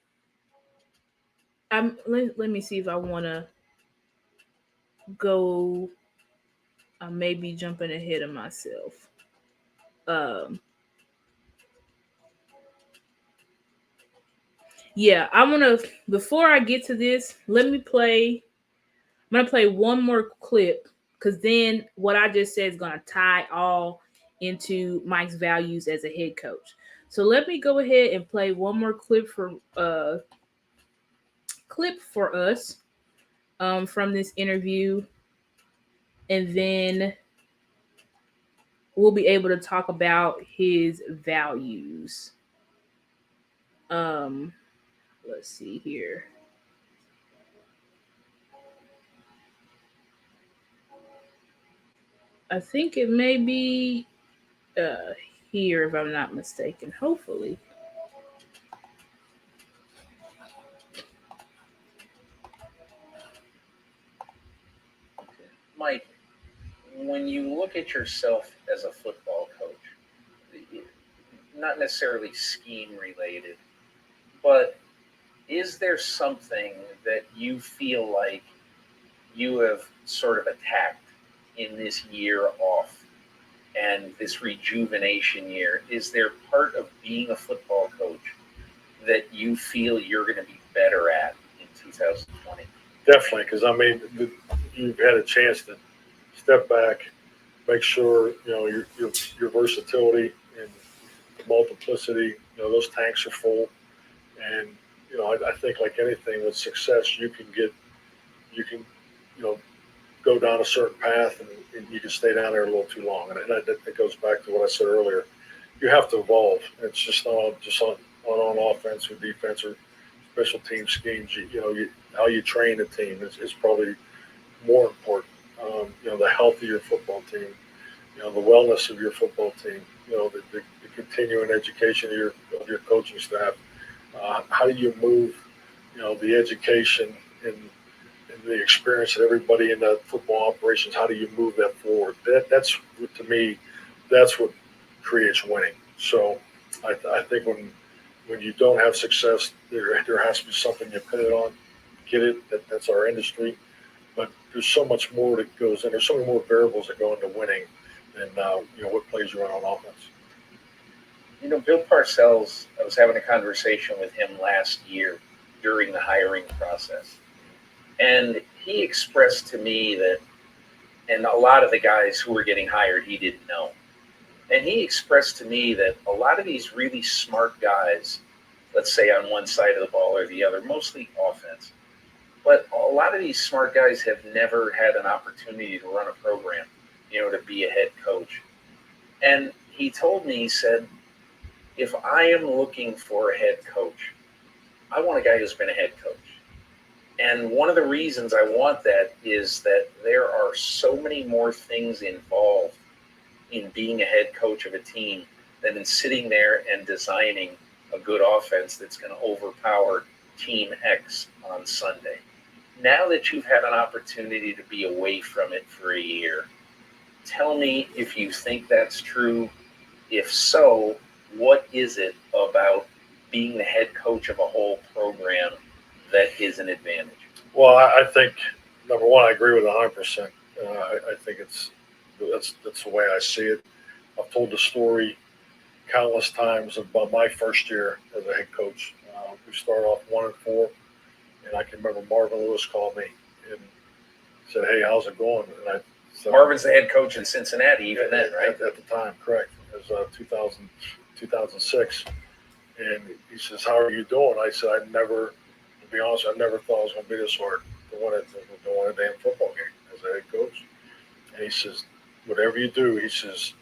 me see if I want to go. I may be jumping ahead of myself. Yeah, I want to. Before I get to this, let me play. I'm going to play one more clip, because then what I just said is going to tie all into Mike's values as a head coach. So let me go ahead and play one more clip for us from this interview. And then we'll be able to talk about his values. Let's see here. I think it may be here, if I'm not mistaken. Hopefully. Mike, when you look at yourself as a football coach, not necessarily scheme related, but is there something that you feel like you have sort of attacked in this year off and this rejuvenation year? Is there part of being a football coach that you feel you're going to be better at in 2020? Definitely, because you've had a chance to step back, make sure your versatility and multiplicity, those tanks are full, and I think, like anything with success, you can go down a certain path, and you can stay down there a little too long. And that goes back to what I said earlier. You have to evolve. It's just not on offense or defense or special team schemes. How you train a team is probably more important. The health of your football team, the wellness of your football team, the continuing education of your coaching staff. How do you move, the education and the experience of everybody in the football operations? How do you move that forward? That's, to me, that's what creates winning. So I think when you don't have success, there has to be something you pin it on. Get it? That's our industry. But there's so much more that goes in. There's so many more variables that go into winning than what plays you run on offense. Bill Parcells, I was having a conversation with him last year during the hiring process. And he expressed to me that, and a lot of the guys who were getting hired, he didn't know. And he expressed to me that a lot of these really smart guys, let's say on one side of the ball or the other, mostly offense, but a lot of these smart guys have never had an opportunity to run a program, to be a head coach. And he told me, he said, if I am looking for a head coach, I want a guy who's been a head coach. And one of the reasons I want that is that there are so many more things involved in being a head coach of a team than in sitting there and designing a good offense that's going to overpower Team X on Sunday. Now that you've had an opportunity to be away from it for a year, tell me if you think that's true. If so, what is it about being the head coach of a whole program that is an advantage? Well, I think, number one, I agree with 100%. I think that's the way I see it. I've told the story countless times about my first year as a head coach. We started off 1-4, and I can remember Marvin Lewis called me and said, "Hey, how's it going?" And I said, Marvin's the head coach in Cincinnati even then, right? At the time, correct. It was 2006. And he says, "How are you doing?" I said, to be honest, I never thought I was going to be this hard to win a damn football game as a head coach. And he says, "Whatever you do," he says,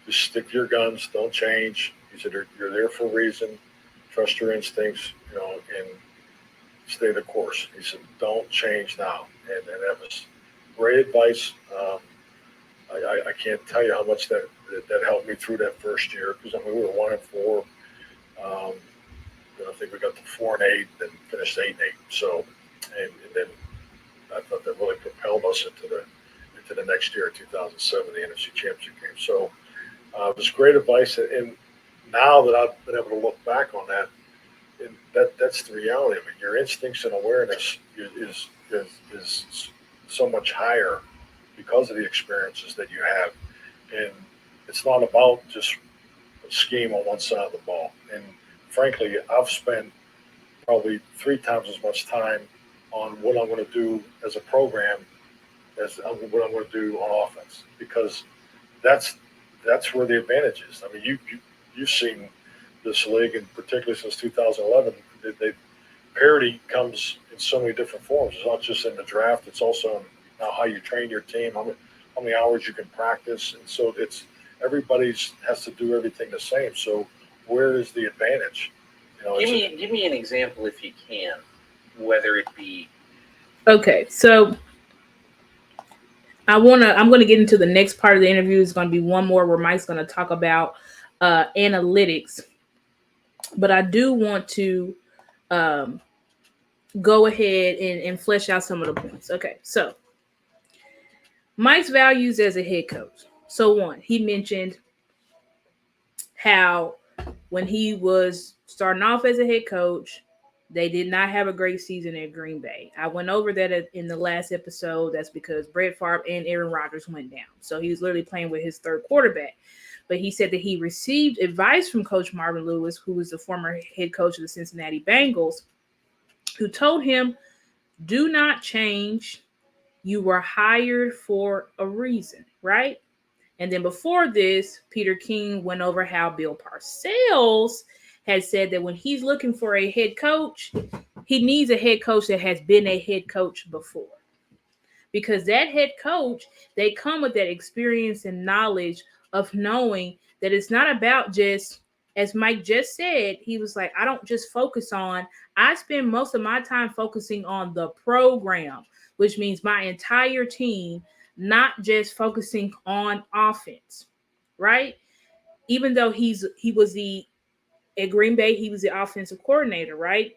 "just stick to your guns, don't change." He said, "You're there for a reason. Trust your instincts, and stay the course." He said, "Don't change now." And that was great advice. I can't tell you how much that helped me through that first year, because we were 1-4. I think we got to 4-8, then finished 8-8. So, and then I thought that really propelled us into the next year, 2007, the NFC Championship game. So, it was great advice. And now that I've been able to look back on that, and that's the reality of it. Your instincts and awareness is so much higher because of the experiences that you have. And it's not about just a scheme on one side of the ball. And frankly, I've spent probably 3 times as much time on what I'm going to do as a program as what I'm going to do on offense, because that's where the advantage is. I mean, you've seen this league, and particularly since 2011, parity comes in so many different forms. It's not just in the draft; it's also in now how you train your team, how many hours you can practice, and so everybody's has to do everything the same. So where is the advantage? Give me an example if you can, whether it be. Okay, so I'm gonna get into the next part of the interview. It's gonna be one more where Mike's gonna talk about analytics, but I do want to go ahead and flesh out some of the points. Okay, so Mike's values as a head coach. So one, he mentioned how when he was starting off as a head coach, they did not have a great season at Green Bay. I went over that in the last episode. That's because Brett Favre and Aaron Rodgers went down. So he was literally playing with his third quarterback. But he said that he received advice from Coach Marvin Lewis, who was the former head coach of the Cincinnati Bengals, who told him, "Do not change. You were hired for a reason," right? And then before this, Peter King went over how Bill Parcells had said that when he's looking for a head coach, he needs a head coach that has been a head coach before. Because that head coach, they come with that experience and knowledge of knowing that it's not about just, as Mike just said, he was like, I spend most of my time focusing on the program, which means my entire team, not just focusing on offense, right? Even though at Green Bay, he was the offensive coordinator, right?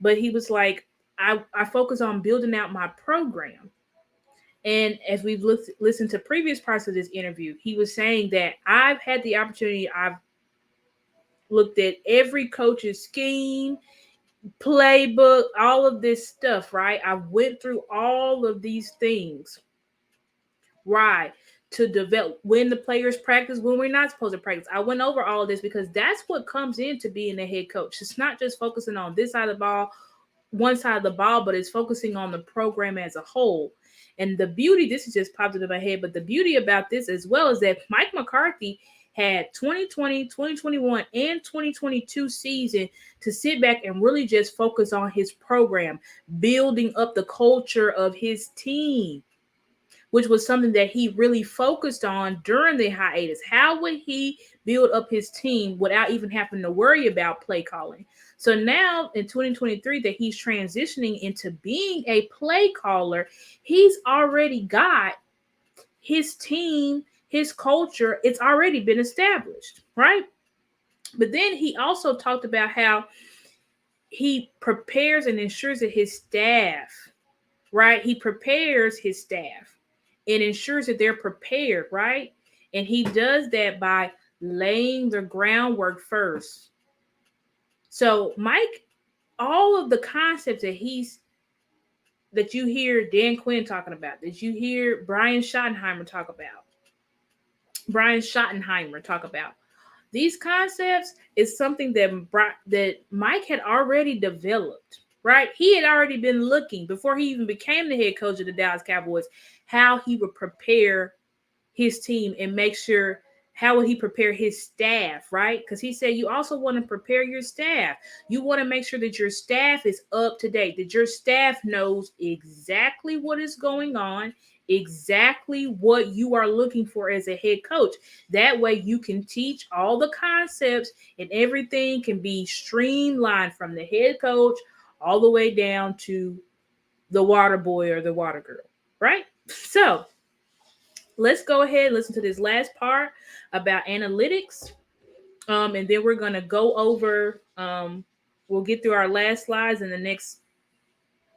But he was like, I focus on building out my program. And as we've listened to previous parts of this interview, he was saying that I've had the opportunity, I've looked at every coach's scheme, playbook, all of this stuff, right? I went through all of these things, right? To develop when the players practice, when we're not supposed to practice. I went over all of this because that's what comes into being a head coach. It's not just focusing on this side of the ball, one side of the ball, but it's focusing on the program as a whole. And the beauty, this is just popped into my head, but the beauty about this as well is that Mike McCarthy had 2020, 2021, and 2022 season to sit back and really just focus on his program, building up the culture of his team, which was something that he really focused on during the hiatus. How would he build up his team without even having to worry about play calling? So now in 2023 that he's transitioning into being a play caller, he's already got his team, his culture, it's already been established, right? But then he also talked about how he prepares and ensures that his staff, right? He prepares his staff and ensures that they're prepared, right? And he does that by laying the groundwork first. So Mike, all of the concepts that you hear Dan Quinn talking about, that you hear Brian Schottenheimer talk about, these concepts is something that Mike had already developed, right? He had already been looking before he even became the head coach of the Dallas Cowboys, how he would prepare his team and make sure how will he prepare his staff, right? Because he said you also want to prepare your staff. You want to make sure that your staff is up to date, that your staff knows exactly what is going on, exactly what you are looking for as a head coach. That way you can teach all the concepts and everything can be streamlined from the head coach all the way down to the water boy or the water girl, right? So let's go ahead and listen to this last part about analytics. And then we're going to go over, we'll get through our last slides in the next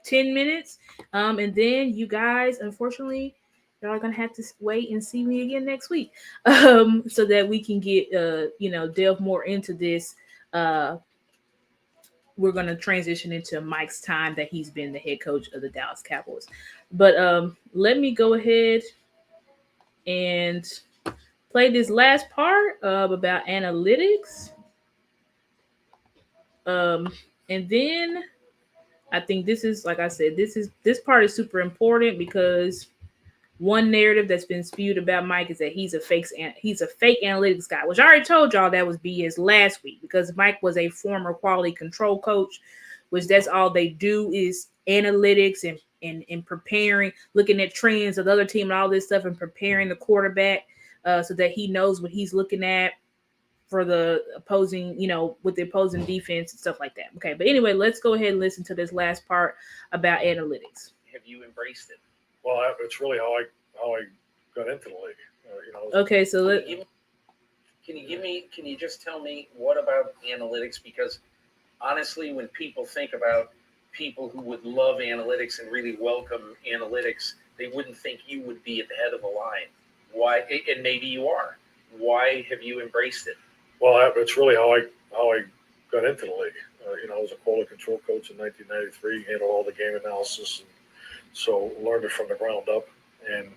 10 minutes. And then you guys, unfortunately, y'all are going to have to wait and see me again next week so that we can get, delve more into this. We're going to transition into Mike's time that he's been the head coach of the Dallas Cowboys. But let me go ahead and play this last part about analytics. And then I think this is, like I said, this part is super important because one narrative that's been spewed about Mike is that he's a fake analytics guy, which I already told y'all that was BS last week because Mike was a former quality control coach, which that's all they do is analytics and preparing, looking at trends of the other team and all this stuff and preparing the quarterback so that he knows what he's looking at for the opposing, with the opposing defense and stuff like that. Okay, but anyway, let's go ahead and listen to this last part about analytics. Have you embraced it? Well, it's really how I got into the league. Okay, so can you just tell me what about analytics? Because honestly, when people think about people who would love analytics and really welcome analytics, they wouldn't think you would be at the head of the line. Why? And maybe you are. Why have you embraced it? Well, it's really how I got into the league. I was a quality control coach in 1993, handled all the game analysis, and so learned it from the ground up. And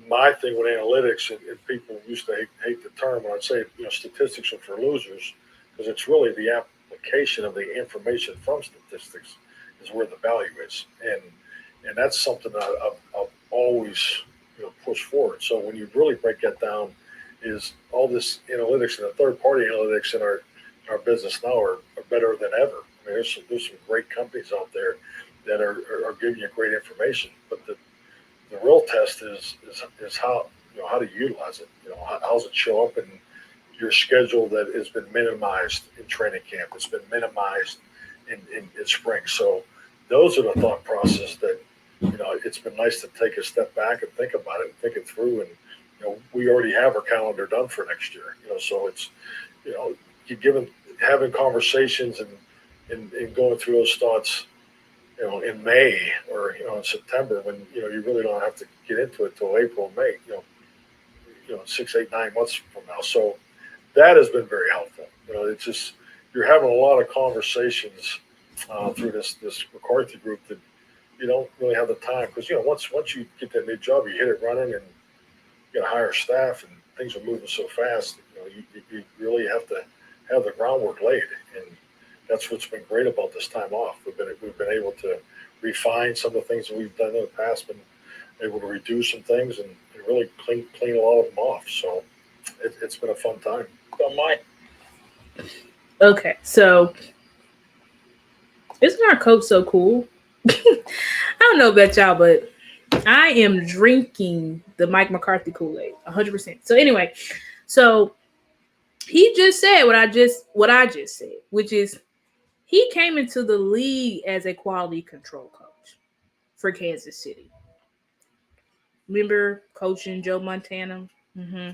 my thing with analytics, and people used to hate the term, I'd say, statistics are for losers, because it's really the application of the information from statistics is where the value is. And that's something that I've always pushed forward. So when you really break that down, is all this analytics and the third-party analytics in our business now are better than ever. I mean, there's some great companies out there that are giving you great information, but the real test is how how to utilize it. How's it show up in your schedule that has been minimized in training camp? It's been minimized in spring. So those are the thought process that it's been nice to take a step back and think about it and think it through. And we already have our calendar done for next year. So it's you having conversations and going through those thoughts in May or in September when you really don't have to get into it till April, May, 6, 8, 9 months from now. So that has been very helpful. It's just you're having a lot of conversations through this McCarthy group that you don't really have the time because once you get that new job, you hit it running and you got to hire staff and things are moving so fast. You really have to have the groundwork laid, and that's what's been great about this time off. We've been able to refine some of the things that we've done in the past, been able to reduce some things and really clean a lot of them off. So it's been a fun time. So Mike. Okay, so isn't our coach so cool? I don't know about y'all, but I am drinking the Mike McCarthy Kool-Aid 100%. So anyway, so he just said what I just said, which is he came into the league as a quality control coach for Kansas City. Remember coaching Joe Montana? Mm-hmm.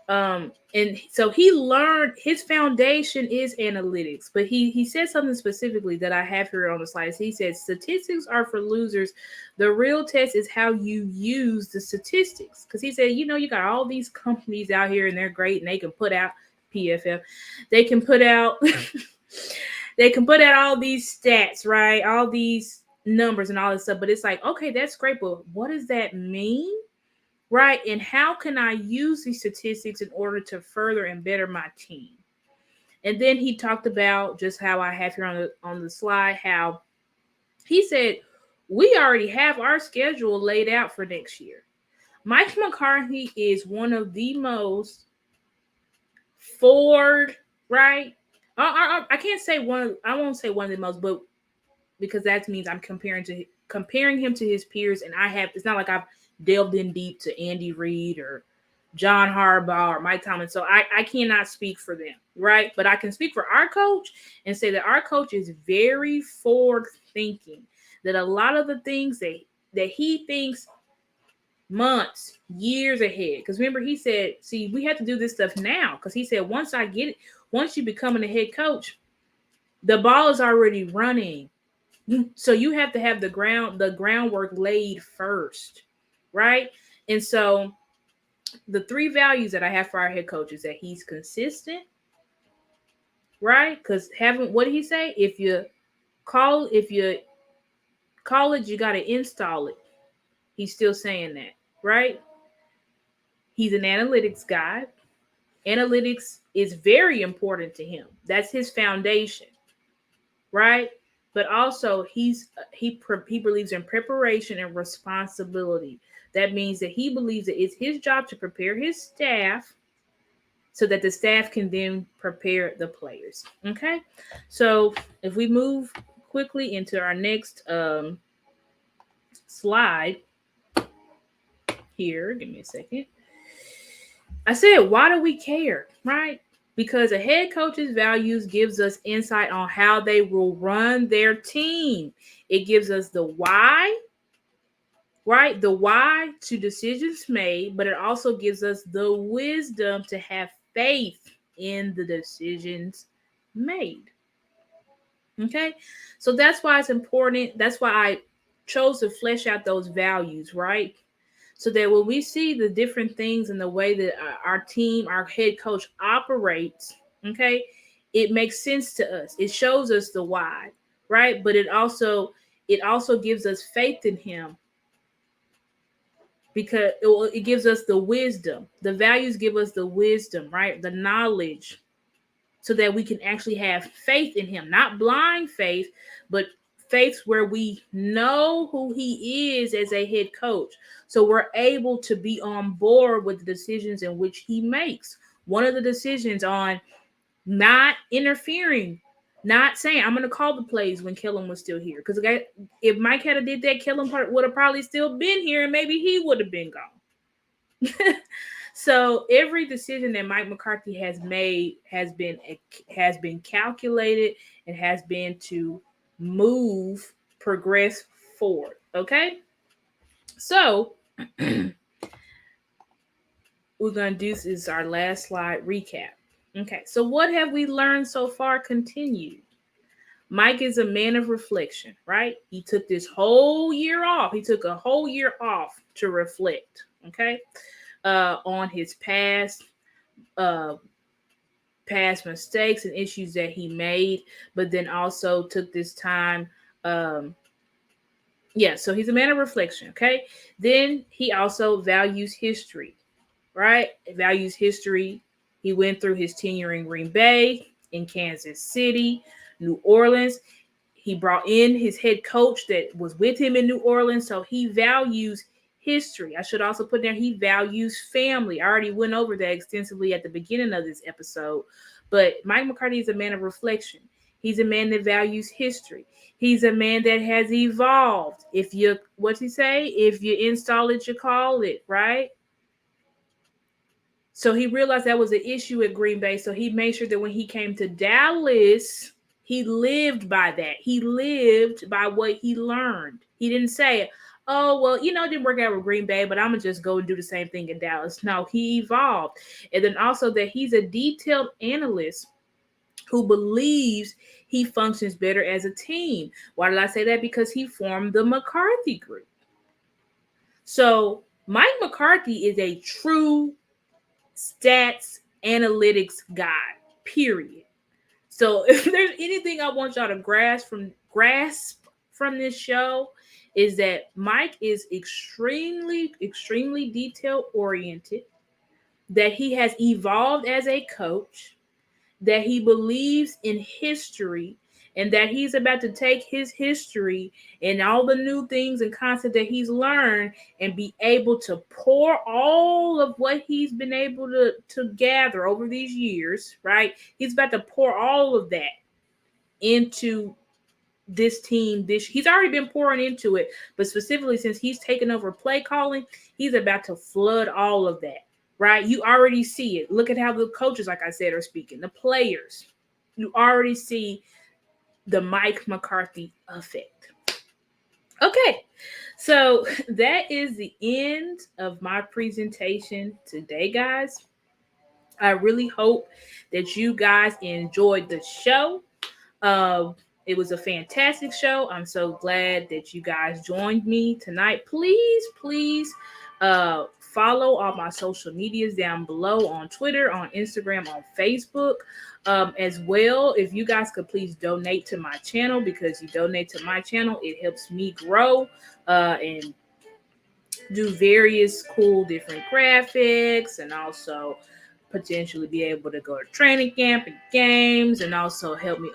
And so he learned his foundation is analytics, but he said something specifically that I have here on the slides. He said statistics are for losers. The real test is how you use the statistics. Because he said, you got all these companies out here and they're great and they can put out PFF. They can put out all these stats, right? All these numbers and all this stuff. But it's like, okay, that's great, but what does that mean? Right? And how can I use these statistics in order to further and better my team? And then he talked about just how I have here on the slide, how he said, we already have our schedule laid out for next year. Mike McCarthy is one of the most forward, right? I can't say one. I won't say one of the most, but because that means I'm comparing him to his peers, and it's not like I've delved in deep to Andy Reid or John Harbaugh or Mike Tomlin. So I cannot speak for them, right? But I can speak for our coach and say that our coach is very forward thinking, that a lot of the things that he thinks months, years ahead. Because remember, he said, see, we have to do this stuff now. Because he said, once you become a head coach, the ball is already running. So you have to have the groundwork laid first. Right? And so the three values that I have for our head coach is that he's consistent, right? Because what did he say? If you call it, you got to install it. He's still saying that, right? He's an analytics guy. Analytics is very important to him. That's his foundation, right? But also he believes in preparation and responsibility. That means that he believes that it's his job to prepare his staff so that the staff can then prepare the players. Okay? So if we move quickly into our next slide here, give me a second. I said, why do we care, right? Because a head coach's values gives us insight on how they will run their team. It gives us the why, right? The why to decisions made, but it also gives us the wisdom to have faith in the decisions made. Okay? So that's why it's important. That's why I chose to flesh out those values, right? So that when we see the different things in the way that our team, our head coach operates, okay, it makes sense to us. It shows us the why, right? But it also gives us faith in him because it gives us the wisdom. The values give us the wisdom, right? The knowledge so that we can actually have faith in him, not blind faith, but faith where we know who he is as a head coach. So we're able to be on board with the decisions in which he makes. One of the decisions on not interfering, not saying, I'm going to call the plays when Kellen was still here. Because if Mike had did that, Kellen would have probably still been here and maybe he would have been gone. So every decision that Mike McCarthy has made has been calculated and has been to progress forward. Okay. So we're going to do is our last slide recap. Okay. So what have we learned so far? Continued. Mike is a man of reflection, right? He took this whole year off. He took a whole year off to reflect. Okay. On his past mistakes and issues that he made, but then also took this time. So he's a man of reflection. Okay. Then he also values history, right? Values history. He went through his tenure in Green Bay, in Kansas City, New Orleans. He brought in his head coach that was with him in New Orleans. So he values history. I should also put there he values family. I already went over that extensively at the beginning of this episode. But Mike McCarthy is a man of reflection. He's a man that values history. He's a man that has evolved. What's he say? If you install it, you call it, right? So he realized that was an issue at Green Bay. So he made sure that when he came to Dallas, he lived by that. He lived by what he learned. He didn't say, oh, well, it didn't work out with Green Bay, but I'm going to just go and do the same thing in Dallas. No, he evolved. And then also that he's a detailed analyst who believes he functions better as a team. Why did I say that? Because he formed the McCarthy group. So Mike McCarthy is a true stats analytics guy, period. So if there's anything I want y'all to grasp from this show, is that Mike is extremely, extremely detail oriented, that he has evolved as a coach, that he believes in history, and that he's about to take his history and all the new things and concepts that he's learned and be able to pour all of what he's been able to gather over these years, right? He's about to pour all of that into this team. He's already been pouring into it, but specifically since he's taken over play calling, he's about to flood all of that, right? You already see it. Look at how the coaches, like I said, are speaking. The players, you already see the Mike McCarthy effect. Okay, so that is the end of my presentation today, guys. I really hope that you guys enjoyed the show. It was a fantastic show. I'm so glad that you guys joined me tonight. Please follow all my social medias down below on Twitter, on Instagram, on Facebook. As well, if you guys could please donate to my channel, because you donate to my channel, it helps me grow and do various cool different graphics, and also potentially be able to go to training camp and games, and also help me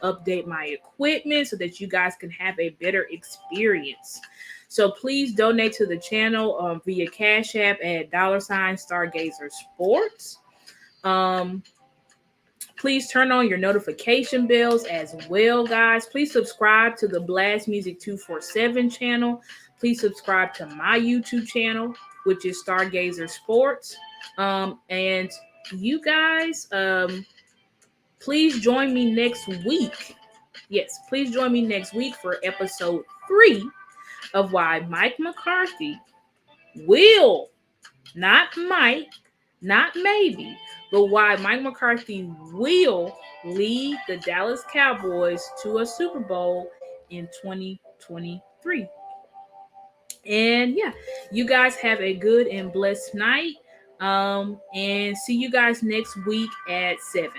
update my equipment so that you guys can have a better experience. So please donate to the channel via Cash App at $Stargazer Sports. Please turn on your notification bells as well, guys. Please subscribe to the Blast Music 247 channel. Please subscribe to my YouTube channel, which is Stargazer Sports. And you guys, please join me next week. Yes, please join me next week for episode 3 of why Mike McCarthy will, not might, not maybe, but why Mike McCarthy will lead the Dallas Cowboys to a Super Bowl in 2023. And yeah, you guys have a good and blessed night. And see you guys next week at 7.